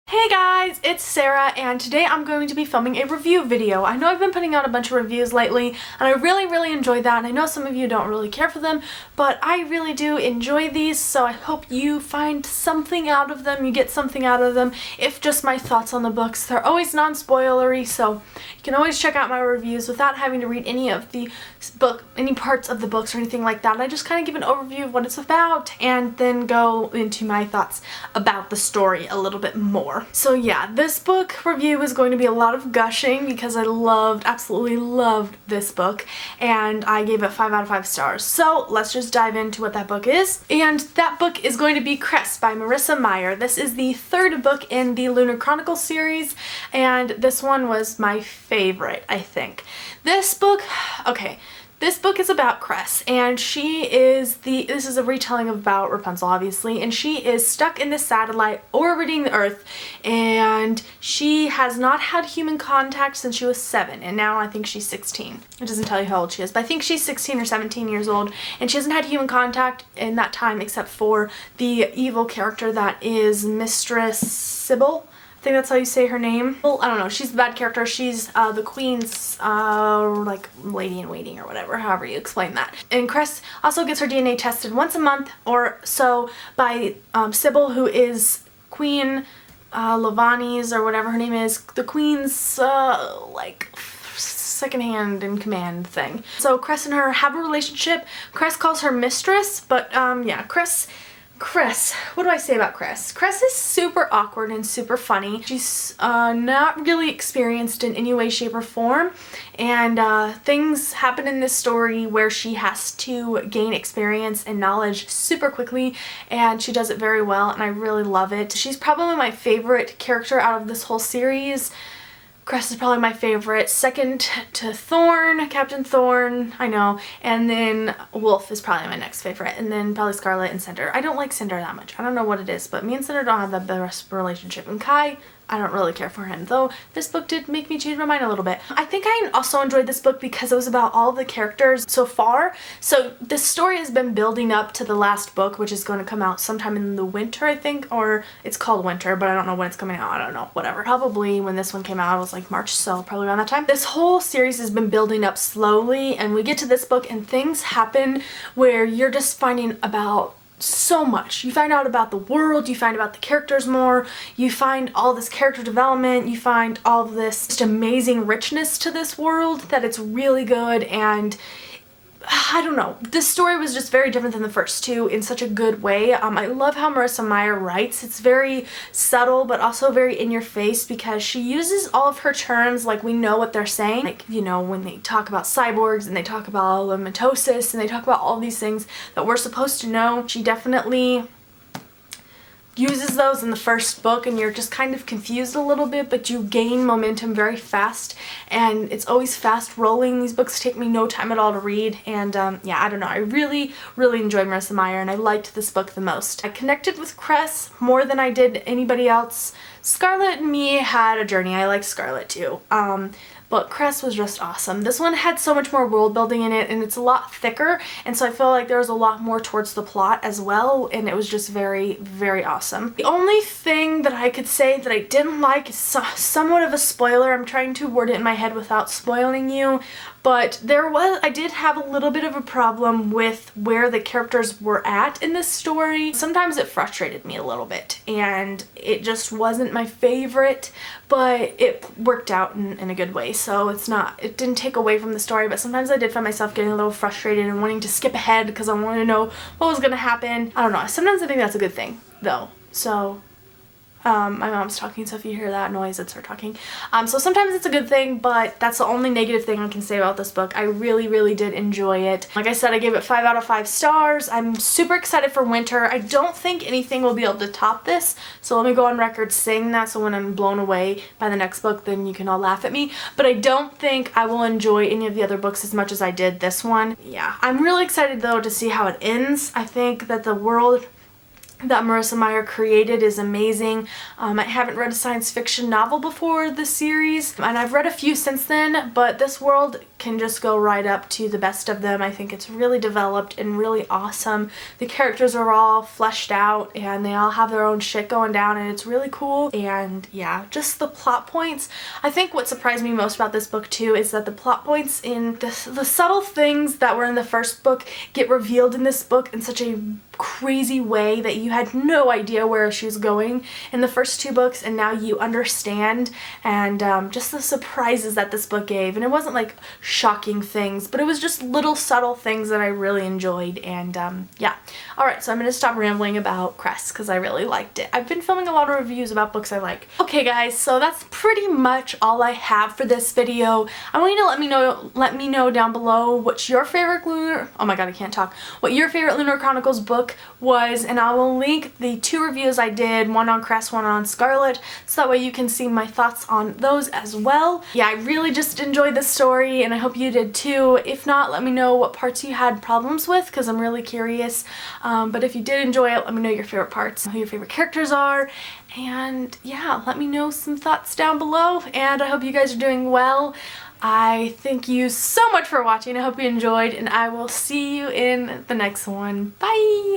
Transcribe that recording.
Hey guys, it's Sarah, and today I'm going to be filming a review video. I know I've been putting out a bunch of reviews lately, and I really enjoy that, and I know some of you don't really care for them, but I really do enjoy these, so I hope you find something out of them, you get something out of them, if just my thoughts on the books. They're always non-spoilery, so you can always check out my reviews without having to read any parts of the books or anything like that. I just kind of give an overview of what it's about, and then go into my thoughts about the story a little bit more. So yeah, this book review is going to be a lot of gushing because I absolutely loved this book, and I gave it 5 out of 5 stars. So let's just dive into what that book is. And that book is going to be Cress by Marissa Meyer. This is the 3rd book in the Lunar Chronicles series, and this one was my favorite, I think. This book is about Cress, and this is a retelling about Rapunzel, obviously, and she is stuck in this satellite orbiting the Earth, and she has not had human contact since she was 7, and now I think she's 16. It doesn't tell you how old she is, but I think she's 16 or 17 years old, and she hasn't had human contact in that time except for the evil character that is Mistress Sybil. I think that's how you say her name. Well, I don't know. She's the bad character. She's the queen's like lady-in-waiting or whatever, however you explain that. And Cress also gets her DNA tested once a month or so by Sybil, who is Queen Lavanis or whatever her name is, the queen's like second hand in command thing. So Cress and her have a relationship. Cress calls her mistress, but yeah, Cress, what do I say about Cress? Cress is super awkward and super funny. She's not really experienced in any way, shape, or form, and things happen in this story where she has to gain experience and knowledge super quickly, and she does it very well, and I really love it. She's probably my favorite character out of this whole series. Cress is probably my favorite, second to Thorn, Captain Thorn, I know, and then Wolf is probably my next favorite, and then probably Scarlet and Cinder. I don't like Cinder that much. I don't know what it is, but me and Cinder don't have the best relationship, and Kai, I don't really care for him, though this book did make me change my mind a little bit. I think I also enjoyed this book because it was about all the characters so far. So this story has been building up to the last book, which is going to come out sometime in the winter, I think, or it's called Winter, but I don't know when it's coming out. I don't know, whatever. Probably when this one came out, it was like March, so probably around that time. This whole series has been building up slowly, and we get to this book and things happen where you're just finding about so much. You find out about the world, you find about the characters more, you find all this character development, you find all of this just amazing richness to this world that it's really good, and I don't know. This story was just very different than the first two in such a good way. I love how Marissa Meyer writes. It's very subtle but also very in your face because she uses all of her terms like we know what they're saying. Like, you know, when they talk about cyborgs and they talk about mitosis and they talk about all these things that we're supposed to know, she definitely uses those in the first book, and you're just kind of confused a little bit, but you gain momentum very fast, and it's always fast rolling. These books take me no time at all to read, and yeah, I don't know. I really enjoyed Marissa Meyer, and I liked this book the most. I connected with Cress more than I did anybody else. Scarlet and me had a journey. I liked Scarlet too. But Cress was just awesome. This one had so much more world building in it, and it's a lot thicker, and so I feel like there was a lot more towards the plot as well, and it was just very very awesome. The only thing that I could say that I didn't like is somewhat of a spoiler. I'm trying to word it in my head without spoiling you, but I did have a little bit of a problem with where the characters were at in this story. Sometimes it frustrated me a little bit, and it just wasn't my favorite, but it worked out in a good way, so it didn't take away from the story, but sometimes I did find myself getting a little frustrated and wanting to skip ahead because I wanted to know what was going to happen. I don't know. Sometimes I think that's a good thing, though. So my mom's talking, so if you hear that noise, it's her talking. So sometimes it's a good thing, but that's the only negative thing I can say about this book. I really did enjoy it. Like I said, I gave it 5 out of 5 stars. I'm super excited for winter. I don't think anything will be able to top this, so let me go on record saying that, so when I'm blown away by the next book, then you can all laugh at me. But I don't think I will enjoy any of the other books as much as I did this one. Yeah, I'm really excited though to see how it ends. I think that the world that Marissa Meyer created is amazing. I haven't read a science fiction novel before this series, and I've read a few since then, but this world can just go right up to the best of them. I think it's really developed and really awesome. The characters are all fleshed out and they all have their own shit going down, and it's really cool. And yeah, just the plot points. I think what surprised me most about this book too is that the plot points in the subtle things that were in the first book get revealed in this book in such a crazy way that you had no idea where she was going in the first two books, and now you understand. And just the surprises that this book gave, and it wasn't like shocking things, but it was just little subtle things that I really enjoyed. And yeah. Alright, so I'm gonna stop rambling about Cress because I really liked it. I've been filming a lot of reviews about books I like. Okay guys, so that's pretty much all I have for this video. I want you to let me know down below what's your favorite what your favorite Lunar Chronicles book was, and I will link the two reviews I did, one on Cress, one on Scarlet, so that way you can see my thoughts on those as well. Yeah, I really just enjoyed this story, and I hope you did too. If not, let me know what parts you had problems with, because I'm really curious. But if you did enjoy it, let me know your favorite parts, who your favorite characters are, and yeah, let me know some thoughts down below, and I hope you guys are doing well. I thank you so much for watching. I hope you enjoyed, and I will see you in the next one. Bye!